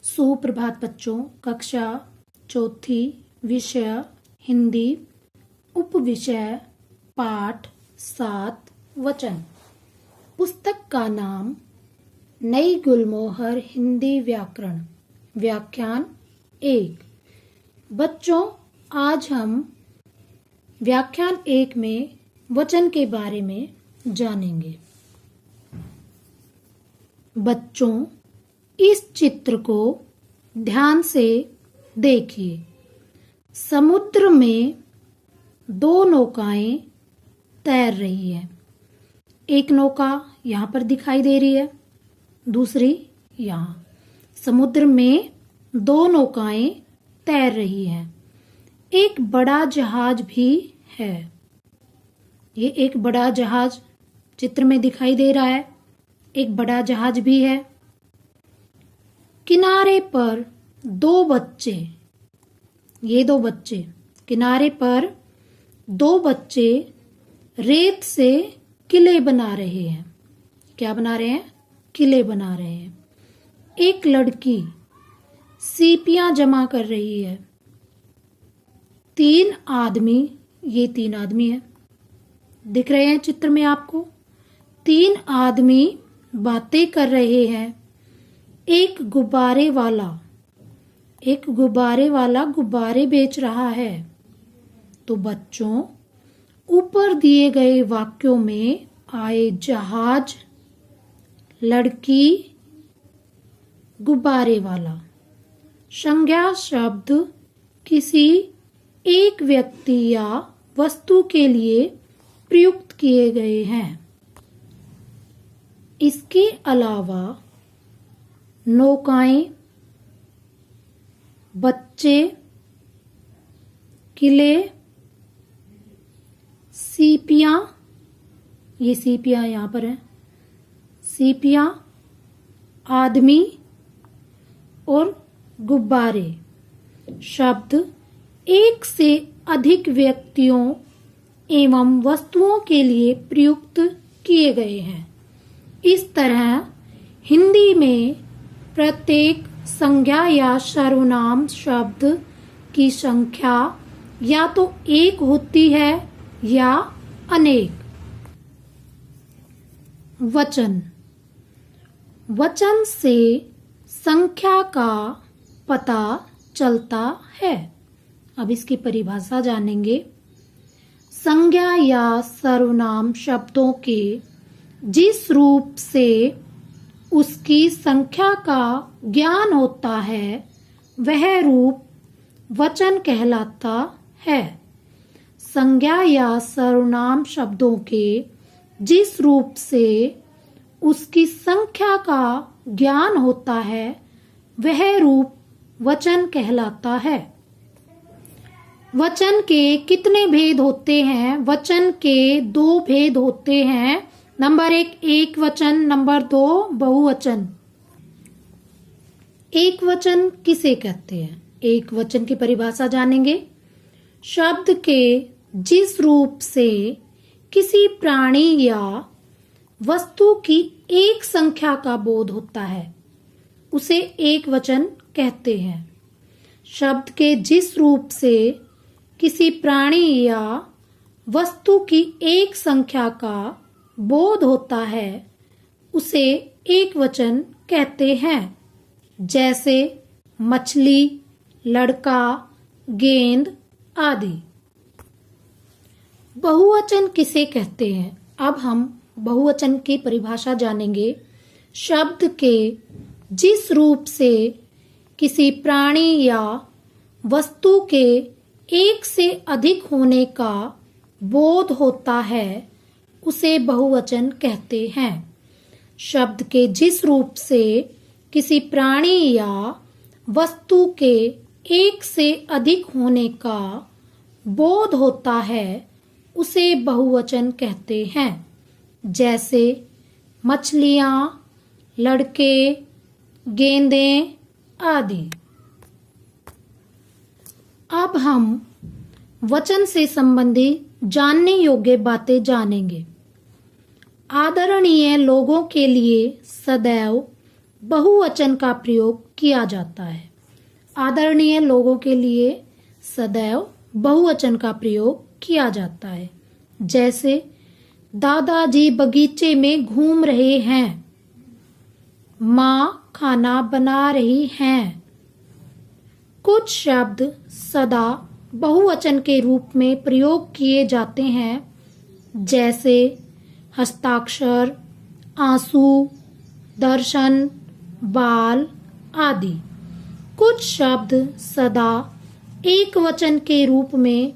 सुप्रभात बच्चों। कक्षा चौथी, विषय हिंदी, उपविषय पाठ 7 वचन। पुस्तक का नाम नई गुलमोहर हिंदी व्याकरण। व्याख्यान 1। बच्चों, आज हम व्याख्यान 1 में वचन के बारे में जानेंगे। बच्चों, इस चित्र को ध्यान से देखिए। समुद्र में 2 नौकाएं तैर रही है। एक नौका यहाँ पर दिखाई दे रही है, दूसरी यहाँ। समुद्र में 2 नौकाएं तैर रही हैं। एक बड़ा जहाज भी है। ये एक बड़ा जहाज चित्र में दिखाई दे रहा है। एक बड़ा जहाज भी है। किनारे पर 2 बच्चे, ये 2 बच्चे, किनारे पर 2 बच्चे रेत से किले बना रहे हैं। क्या बना रहे हैं? किले बना रहे हैं। एक लड़की सीपियां जमा कर रही है। 3 आदमी, ये 3 आदमी है, दिख रहे हैं चित्र में आपको। 3 आदमी बातें कर रहे हैं। एक गुब्बारे वाला गुब्बारे बेच रहा है। तो बच्चों, ऊपर दिए गए वाक्यों में आए जहाज, लड़की, गुब्बारे वाला संज्ञा शब्द किसी एक व्यक्ति या वस्तु के लिए प्रयुक्त किए गए हैं। इसके अलावा नौकाएं, बच्चे, किले, सीपियां, ये सीपियां यहाँ पर है, सीपियां, आदमी और गुब्बारे शब्द एक से अधिक व्यक्तियों एवं वस्तुओं के लिए प्रयुक्त किए गए हैं। इस तरह हिंदी में प्रत्येक संज्ञा या सर्वनाम शब्द की संख्या या तो 1 होती है या अनेक। वचन। वचन से संख्या का पता चलता है। अब इसकी परिभाषा जानेंगे। संज्ञा या सर्वनाम शब्दों के जिस रूप से उसकी संख्या का ज्ञान होता है, वह रूप वचन कहलाता है। संज्ञा या सर्वनाम शब्दों के जिस रूप से उसकी संख्या का ज्ञान होता है, वह रूप वचन कहलाता है। वचन के कितने भेद होते हैं? वचन के 2 भेद होते हैं। नंबर 1 एक वचन, नंबर 2 बहुवचन। एक वचन किसे कहते हैं? एक वचन की परिभाषा जानेंगे। शब्द के जिस रूप से किसी प्राणी या वस्तु की एक संख्या का बोध होता है, उसे एक वचन कहते हैं। शब्द के जिस रूप से किसी प्राणी या वस्तु की एक संख्या का बोध होता है, उसे एक वचन कहते हैं। जैसे मछली, लड़का, गेंद आदि। बहुवचन किसे कहते हैं? अब हम बहुवचन की परिभाषा जानेंगे। शब्द के जिस रूप से किसी प्राणी या वस्तु के एक से अधिक होने का बोध होता है, उसे बहुवचन कहते हैं। शब्द के जिस रूप से किसी प्राणी या वस्तु के एक से अधिक होने का बोध होता है, उसे बहुवचन कहते हैं। जैसे मछलियां, लड़के, गेंदें आदि। अब हम वचन से संबंधित जानने योग्य बातें जानेंगे। आदरणीय लोगों के लिए सदैव बहुवचन का प्रयोग किया जाता है। आदरणीय लोगों के लिए सदैव बहुवचन का प्रयोग किया जाता है। जैसे दादाजी बगीचे में घूम रहे हैं, माँ खाना बना रही हैं। कुछ शब्द सदा बहुवचन के रूप में प्रयोग किए जाते हैं, जैसे हस्ताक्षर, आंसू, दर्शन, बाल आदि। कुछ शब्द सदा एक वचन के रूप में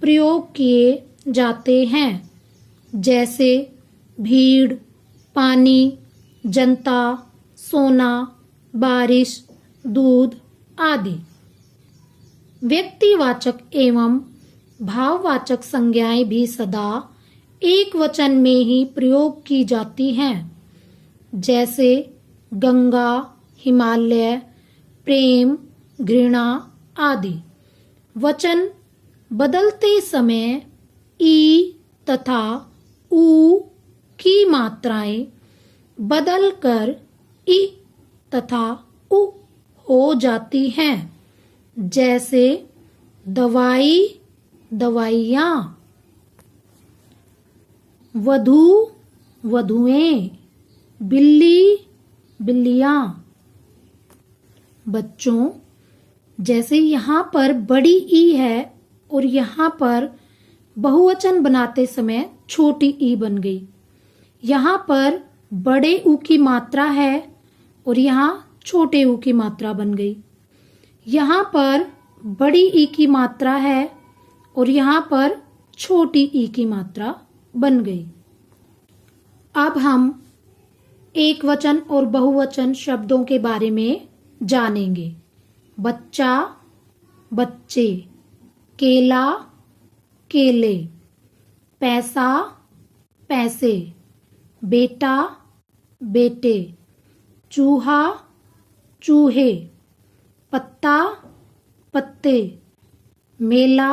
प्रयोग किए जाते हैं, जैसे भीड़, पानी, जनता, सोना, बारिश, दूध आदि। व्यक्तिवाचक एवं भाववाचक संज्ञाएं भी सदा एक वचन में ही प्रयोग की जाती हैं, जैसे गंगा, हिमालय, प्रेम, घृणा आदि। वचन बदलते समय ई तथा ऊ की मात्राएं बदलकर इ तथा उ हो जाती हैं, जैसे दवाई, दवाइयाँ, वधू, वधुएं, बिल्ली, बिल्लियाँ। बच्चों, जैसे यहाँ पर बड़ी ई है और यहाँ पर बहुवचन बनाते समय छोटी ई बन गई। यहाँ पर बड़े ऊ की मात्रा है और यहाँ छोटे ऊ की मात्रा बन गई। यहाँ पर बड़ी ई की मात्रा है और यहाँ पर छोटी ई की मात्रा बन गई। अब हम एक वचन और बहुवचन शब्दों के बारे में जानेंगे। बच्चा, बच्चे, केला, केले, पैसा, पैसे, बेटा, बेटे, चूहा, चूहे, पत्ता, पत्ते, मेला,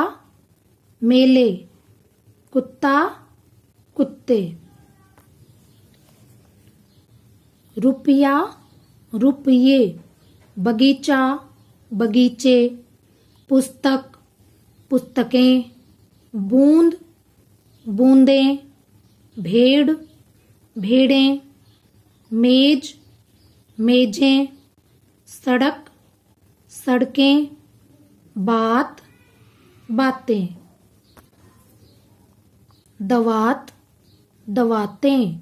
मेले, कुत्ता, कुत्ते। रुपया, रुपये, बगीचा, बगीचे, पुस्तक, पुस्तकें, बूंद, बूंदें, भेड़, भेड़ें, मेज, मेजें, सड़क, सड़कें, बात, बातें। दवात, दवातें,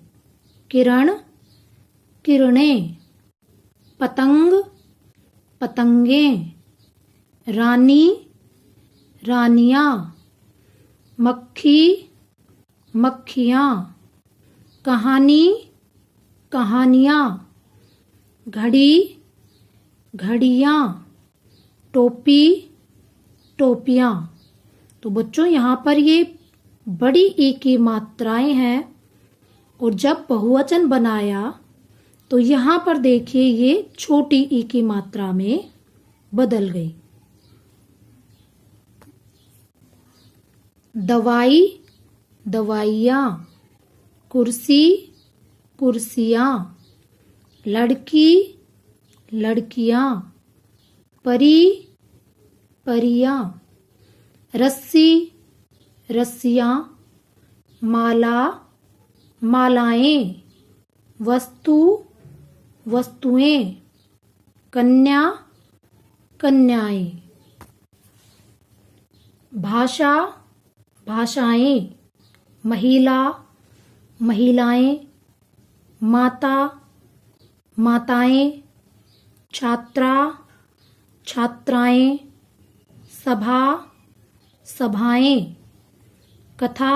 किरण, किरणें, पतंग, पतंगें, रानी, रानियां, मक्खी, मक्खियां, कहानी, कहानियां, घड़ी, घड़ियां, टोपी, टोपियां। तो बच्चों, यहाँ पर ये बड़ी ई की मात्राएं हैं और जब बहुवचन बनाया तो यहाँ पर देखिए ये छोटी ई की मात्रा में बदल गई। दवाई, दवाइयाँ, कुर्सी, कुर्सियाँ, लड़की, लड़कियाँ, परी, परियाँ, रस्सी, रस्सियाँ, माला, मालाएं, वस्तु, वस्तुएं, कन्या, कन्याएं। भाषा, भाषाएं, महिला, महिलाएं, माता, माताएं, छात्रा, छात्राएं, सभा, सभाएं, कथा,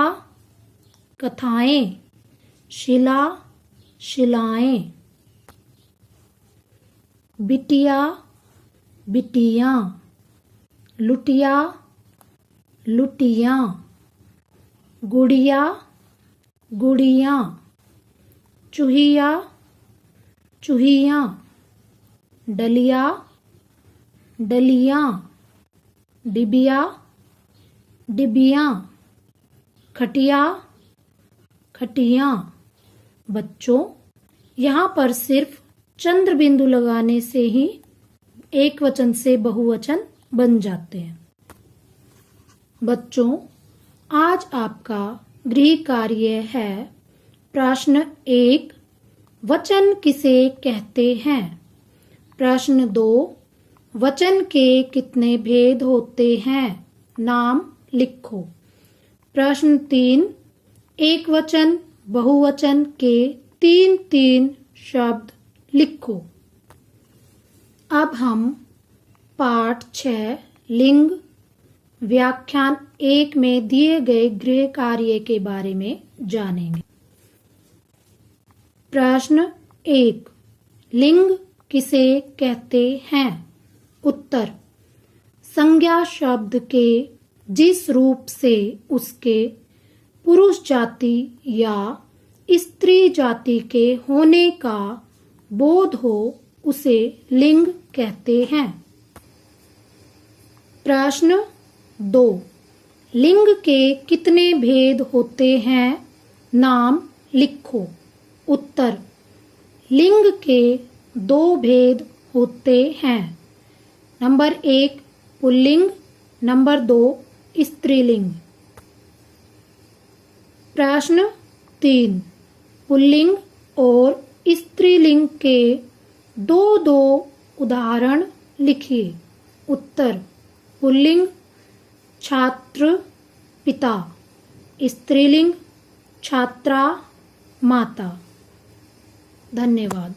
कथाएं, शिला, शिलाएं, बिटिया, बिटियां, लुटिया, लुटियां, गुड़िया, गुड़ियां, चूहिया, चूहियां, डलिया, डलियां, डिबिया, डिबियां, खटिया, खटियां। बच्चों, यहाँ पर सिर्फ चंद्र बिंदु लगाने से ही एक वचन से बहुवचन बन जाते हैं। बच्चों, आज आपका गृह कार्य है प्रश्न 1, वचन किसे कहते हैं। प्रश्न 2, वचन के कितने भेद होते हैं, नाम लिखो। प्रश्न 3, एक वचन बहुवचन के 3 शब्द लिखो। अब हम पाठ 6 लिंग व्याख्यान 1 में दिए गए गृह कार्य के बारे में जानेंगे। प्रश्न 1, लिंग किसे कहते हैं। उत्तर, संज्ञा शब्द के जिस रूप से उसके पुरुष जाति या स्त्री जाति के होने का बोध हो उसे लिंग कहते हैं। प्रश्न 2, लिंग के कितने भेद होते हैं, नाम लिखो। उत्तर, लिंग के 2 भेद होते हैं। नंबर 1 पुल्लिंग, नंबर 2 स्त्रीलिंग। प्रश्न 3, पुल्लिंग और स्त्रीलिंग के 2 उदाहरण लिखिए। उत्तर, पुल्लिंग छात्र पिता, स्त्रीलिंग छात्रा माता। धन्यवाद।